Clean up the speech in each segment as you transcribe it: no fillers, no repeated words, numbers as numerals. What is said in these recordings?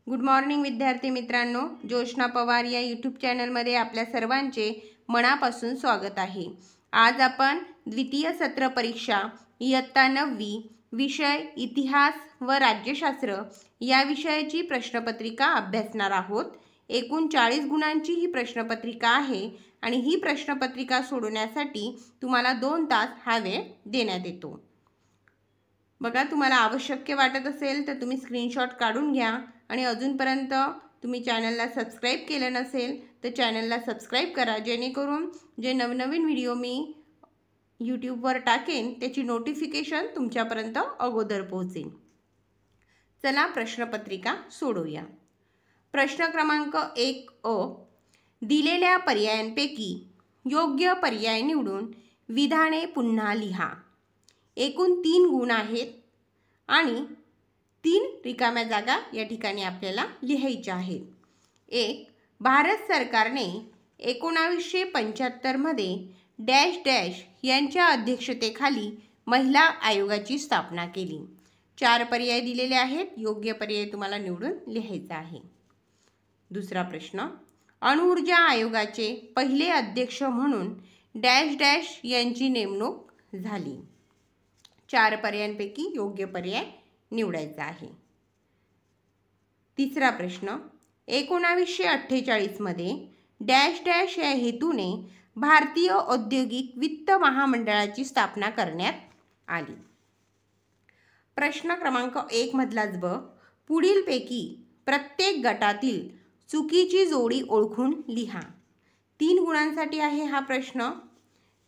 Good morning विद्यार्थी मित्रांनो, जोशना पवार या यूट्यूब चॅनलमध्ये आपल्या सर्वांचे मनापासून स्वागत आहे। आज आपण द्वितीय सत्र परीक्षा इयत्ता 9वी विषय इतिहास व राज्यशास्त्र या विषयाची प्रश्नपत्रिका अभ्यासणार आहोत। एकूण 40 गुणांची ही प्रश्नपत्रिका आहे आणि ही प्रश्नपत्रिका सोडवण्यासाठी तुम्हाला 2 तास हा वेळ देण्यात येतो। बघा, तुम्हाला आवश्यक वाटत असेल तर तुम्ही स्क्रीनशॉट काढून घ्या आणि अजूनपर्यंत तुम्ही चॅनलला सबस्क्राइब केलं नसेल तर चॅनलला सबस्क्राइब करा, जेणेकरून जे नवनवीन व्हिडिओ मी यूट्यूबवर टाकेन त्याची नोटिफिकेशन तुमच्यापर्यंत अगोदर पोहोचेल। चला प्रश्नपत्रिका सोडवूया। प्रश्न क्रमांक 1 दिलेल्या पर्यायांपैकी योग्य पर्याय निवडून विधाने पुन्हा लिहा। एकूण 3 गुण आहेत आणि 3 रिकाम्या जागा या ठिकाणी आपल्याला लिहायच्या आहेत। 1. भारत सरकारने 1975 मध्ये डॅश डॅश यांच्या अध्यक्षतेखाली महिला आयोगाची स्थापना केली। 4 पर्याय दिलेले आहेत, योग्य पर्याय तुम्हाला निवडून लिहायचा आहे। दुसरा प्रश्न, अणुऊर्जा आयोगाचे पहिले अध्यक्ष म्हणून डॅश डॅश यांची नेमणूक झाली। 4 पर्यायांपैकी योग्य पर्याय निवडायचा आहे। तिसरा प्रश्न, 1948 मध्ये डॅश डॅश या हेतूने भारतीय औद्योगिक वित्त महामंडळाची स्थापना करण्यात आली। प्रश्न क्रमांक 1 मधलाच ब, पुढीलपैकी प्रत्येक गटातील चुकीची जोडी ओळखून लिहा। 3 गुणांसाठी आहे हा प्रश्न,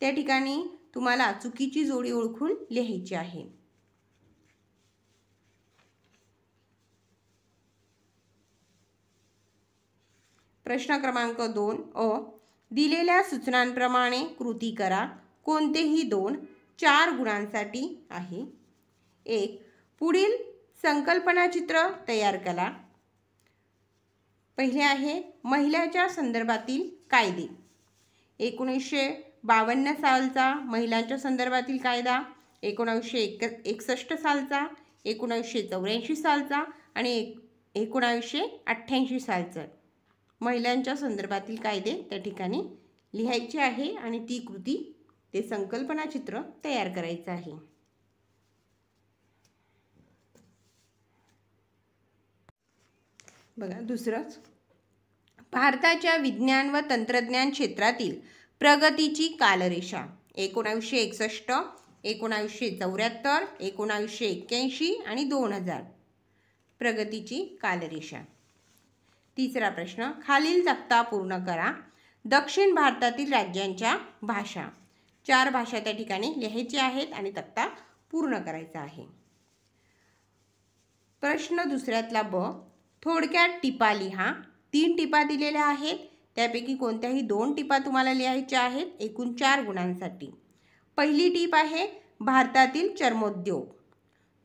त्या ठिकाणी तुम्हाला चुकीची जोडी ओळखून लिहायची आहे। प्रश्न क्रमांक 2 दिलेल्या सूचनांप्रमाणे कृती करा। कोणतेही 2 4 गुणांसाठी आहे। 1. पुढील संकल्पना चित्र तयार करा। पहिले आहे महिलांच्या संदर्भातील कायदे। 1952 सालचा महिलांच्या संदर्भातील कायदा, 1961 सालचा, 1984 सालचा आणि 1988 सालचा महिलांच्या संदर्भातील कायदे त्या ठिकाणी लिहायचे आहे आणि ती कृती ते संकल्पना चित्र तयार करायचं आहे। बघा, दुसरंच, भारताच्या विज्ञान व तंत्रज्ञान क्षेत्रातील प्रगतीची कालरेषा 1961, 1974, 1981 आणि 2000 प्रगतीची कालरेषा। तिसरा प्रश्न, खालील तक्ता पूर्ण करा। दक्षिण भारतातील राज्यांच्या भाषा। 4 भाषा त्या ठिकाणी लिहायच्या आहेत आणि तक्ता पूर्ण करायचा आहे। प्रश्न दुसऱ्यातला ब, थोडक्यात टिपा लिहा। 3 टिपा दिलेल्या आहेत, त्यापैकी कोणत्याही 2 टिपा तुम्हाला लिहायच्या आहेत, एकूण 4 गुणांसाठी। पहिली टीप आहे भारतातील चर्मोद्योग।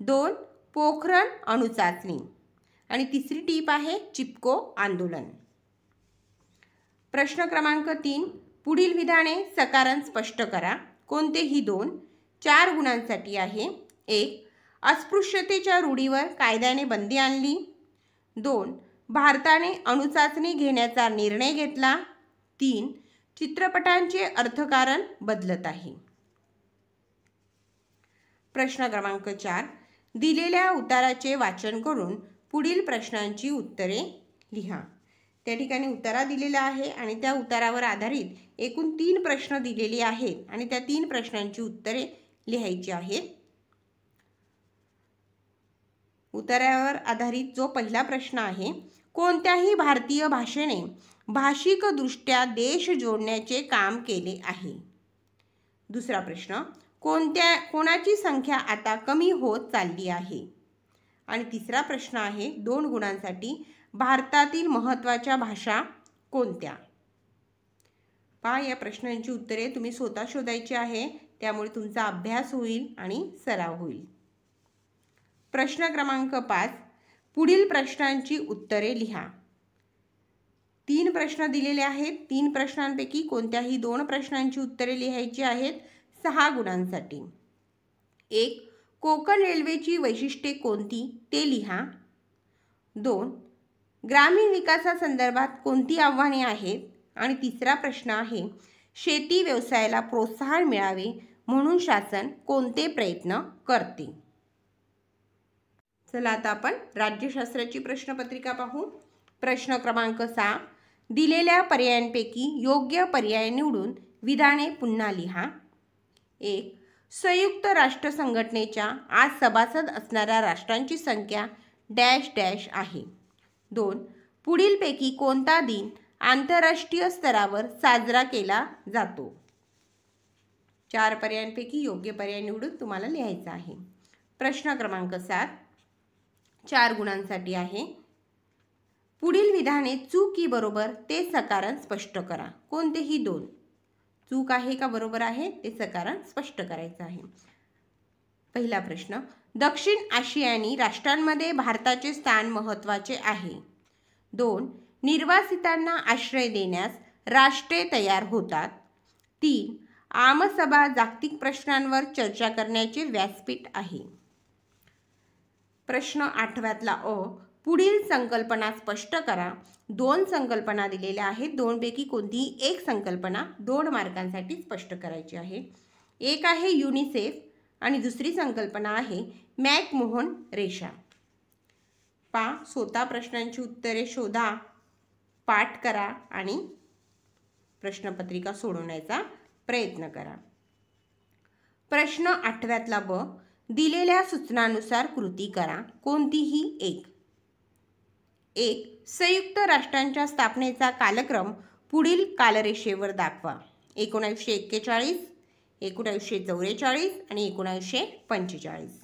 2. पोखरण अणुचाचणी आणि तिसरी टीप आहे चिपको आंदोलन। प्रश्न क्रमांक 3, पुढील विधाने सकारण स्पष्ट करा। कोणतेही 2 4 गुणांसाठी आहे। 1. अस्पृश्यतेच्या रूढीवर कायद्याने बंदी आणली। 2. भारताने अणुचाचणी घेण्याचा निर्णय घेतला। 3. चित्रपटांचे अर्थकारण बदलत आहे। प्रश्न क्रमांक 4, दिलेल्या उताराचे वाचन करून पुढील प्रश्नांची उत्तरे लिहा। त्या ठिकाणी उतारा दिलेला आहे आणि त्या उतारावर आधारित एकूण 3 प्रश्न दिलेले आहेत आणि त्या 3 प्रश्नांची उत्तरे लिहायची आहेत। उतारावर आधारित जो पहिला प्रश्न आहे, कोणत्याही भारतीय भाषेने भाषिकदृष्ट्या देश जोडण्याचे काम केले आहे। दुसरा प्रश्न, कोणाची संख्या आता कमी होत चालली आहे। आणि तिसरा प्रश्न आहे 2 गुणांसाठी, भारतातील महत्त्वाच्या भाषा कोणत्या। पहा, या प्रश्नांची उत्तरे तुम्ही स्वतः शोधायची आहे, त्यामुळे तुमचा अभ्यास होईल आणि सराव होईल। प्रश्न क्रमांक 5, पुढील प्रश्नांची उत्तरे लिहा। 3 प्रश्न दिलेले आहेत, 3 प्रश्नांपैकी कोणत्याही 2 प्रश्नांची उत्तरे लिहायची आहेत 6 गुणांसाठी। 1. कोकण रेल्वेची वैशिष्ट्ये कोणती ते लिहा। 2. ग्रामीण विकासासंदर्भात कोणती आव्हाने आहेत? आणि तिसरा प्रश्न आहे, शेती व्यवसायाला प्रोत्साहन मिळावे म्हणून शासन कोणते प्रयत्न करते? चला आता आपण राज्यशास्त्राची प्रश्नपत्रिका पाहू. प्रश्न क्रमांक 6. दिलेल्या पर्यायांपैकी योग्य पर्याय निवडून विधाने पुन्हा लिहा. 1. संयुक्त राष्ट्र संघटनेच्या आज सभासद असणाऱ्या राष्ट्रांची संख्या डॅश डॅश आहे. 2. पुढीलपैकी कोणता दिन आंतरराष्ट्रीय स्तरावर साजरा केला जातो? 4 पर्यायांपैकी योग्य पर्याय निवडून तुम्हाला लिहायचा आहे. प्रश्न क्रमांक 7. 4 गुणांसाठी आहे. पुढील विधाने चूक की बरोबर ते सकारण स्पष्ट करा. कोणतेही 2. चूक आहे का बरोबर आहे ते सकारण स्पष्ट करायचं आहे. पहिला प्रश्न, दक्षिण आशियानी राष्ट्रांमध्ये भारताचे स्थान महत्त्वाचे आहे. 2. निर्वासितांना आश्रय देण्यास राष्ट्रे तयार होतात. 3. आमसभा जागतिक प्रश्नांवर चर्चा करण्याचे व्यासपीठ आहे. प्रश्न 8व्यातला अ. पुढील संकल्पना स्पष्ट करा. 2 संकल्पना दिलेल्या आहेत. 2 पैकी कोणतीही एक संकल्पना 2 मार्कांसाठी स्पष्ट करायची आहे. एक आहे युनिसेफ आणि दुसरी संकल्पना आहे मॅकमोहन रेषा. स्वतः प्रश्नांची उत्तरे शोधा, पाठ करा आणि प्रश्नपत्रिका सोडवण्याचा प्रयत्न करा. प्रश्न 8व्यातला ब. दिलेल्या सूचनानुसार कृती करा. कोणतीही एक. 1. संयुक्त राष्ट्रांच्या स्थापनेचा कालक्रम पुढील कालरेषेवर दाखवा. 1941, 1944 आणि 1945.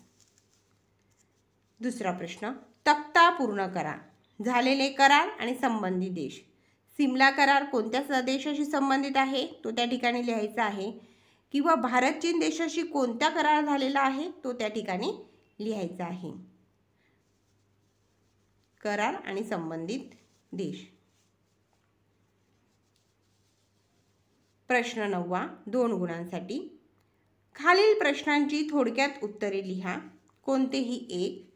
दुसरा प्रश्न, तक्ता पूर्ण करा. झालेले करार आणि संबंधित देश. सिमला करार कोणत्या देशाशी संबंधित आहे तो त्या ठिकाणी लिहायचा आहे, किंवा भारत चीन देशाशी कोणता करार झालेला आहे तो त्या ठिकाणी लिहायचा आहे. करार आणि संबंधित देश. प्रश्न 9 2 गुणांसाठी. खालील प्रश्नांची थोडक्यात उत्तरे लिहा. कोणतेही एक.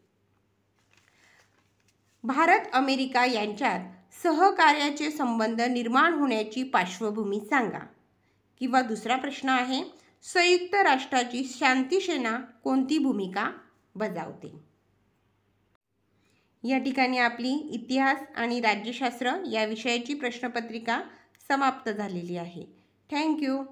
भारत अमेरिका यांच्यात सहकार्याचे संबंध निर्माण होण्याची पार्श्वभूमी सांगा. किंवा दुसरा प्रश्न आहे, संयुक्त राष्ट्राची शांती सेना कोणती भूमिका बजावते? या ठिकाणी आपली इतिहास आणि राज्यशास्त्र या विषयाची प्रश्नपत्रिका समाप्त झालेली आहे. थँक्यू.